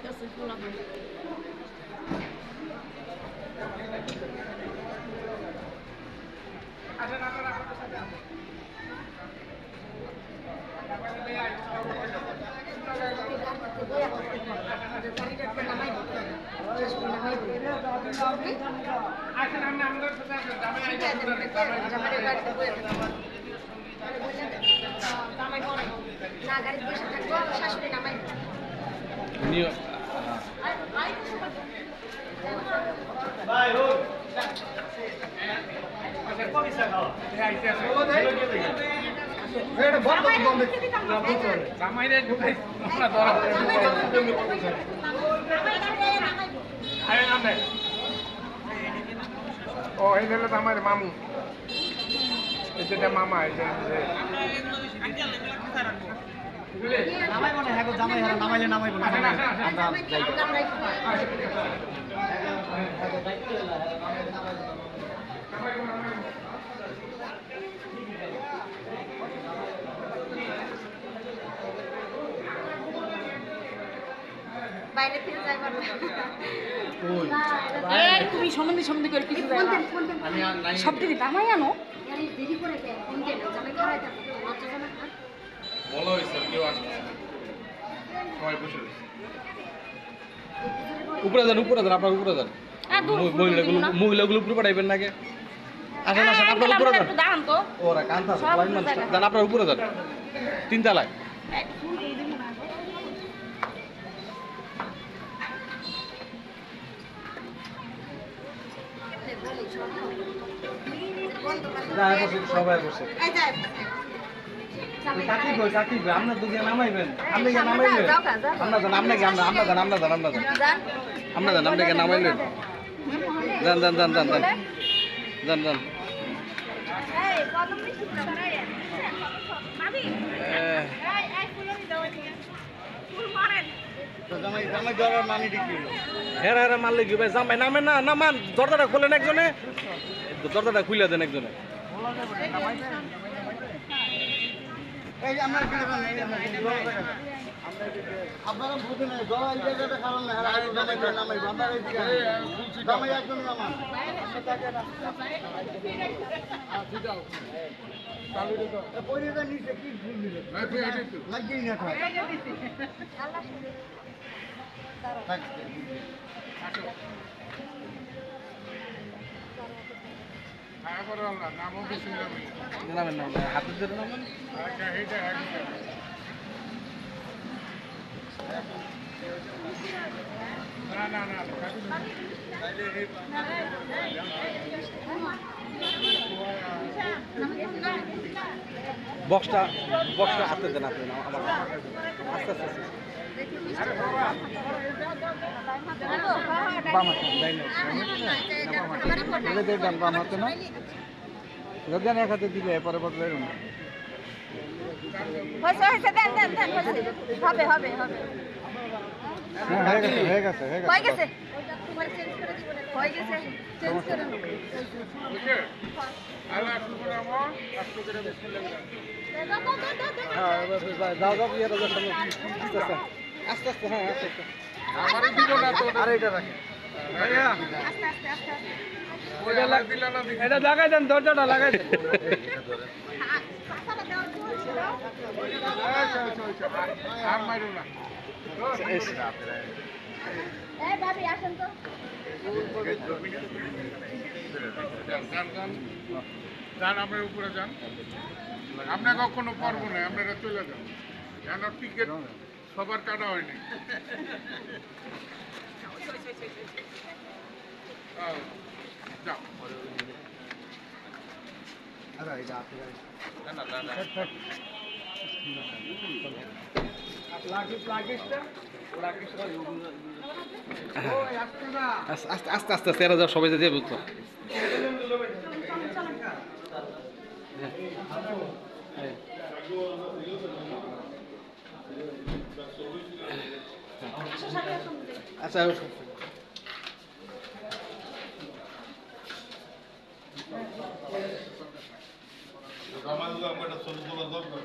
দিতেছে ফুলা ভাই আসেন আপনারা আমাদের সাথে আসেন আসেন আপনি আমাদের সাথে আসেন জামাই পরে না গাড়ি বসে থাকবো শাশুড়ি নামাই ভাই হোক জামাইরে ঢুকাই ধরা ও এই হলো আমার মামু এটা মামা এটা নামাই মনে হ্যাঁ জামাই হারা নামাইলে নামাইব না আমরা যাই বাইরে ফিরে যাই পারবে এই তুমি সম্বন্ধে সম্বন্ধে করে কিছু যাই আমি আর নাই সব দিকে দামাই আনো দেরি করে ফোন দেন জামাই করাই থাকো লজ্জা জামাই বলো স্যার কেউ আসছে সবাই বসে রয়েছে উপরে যান আপনার উপরে যান মহিলাগুলো উপরে পাঠাইবেন নাকি আসেন আসেন আপনার উপরে যান একটু দাঁড়ান তো ওরা কান্তা যান আপনার উপরে যান 3 তলায় সবাই বসে কাকি কই আপনার দুগে নামাইবেন আপনি কি নামাইবেন আমরা জান আপনি কি নামাইলেন যান যান এই কদম বেশি সরাই মামি এই ফুল নি দাও এদিকে ফুল মারেন জামাই দরার মানি দিকি হেরা মারলে কি ভাই জামাই নামে না নামান দরজাটা খোলেন একজনে দরজাটা খুলে দেন একজনে এই যে আমরা আপনারা বুঝেন জল জায়গাটা খারাপ না হেরা জামাই নামাই বান্দার এই দিকে জামাই একজন নামান পরিবার নিচে কি ভুল দিলে লাগিয়ে না খায় নামও বেশি নামেন না হাতের ধরে নামেন না বক্সটা হাতে দেন আপনি আমার আস্তে আস্তে বাম হাতে যাই না দেন বাম হাতে না দেন এক হাতে দিলে পরে বদলে না হয়েছে দেন হবে হয়ে গেছে হয়ে গেছে হয়ে গেছে চেঞ্জ করে যাও আস্তে আস্তে হ্যাঁ আস্তে আস্তে আর এটা রাখেন এটা লাগাই দেন দরজাটা লাগাই দেন আর মারো না এই ভাবি আসেন তো যান আপনার উপরে যান আপনাকে কোনো পর্ব নেই আপনারা চলে যান কেন টিকিট সবার কাটা হয়নি যাও আস্তে আস্তে আস্তে তেরা যাও সবাই দিয়ে বুঝতো আচ্ছা আমার ছবি তোলার দরকার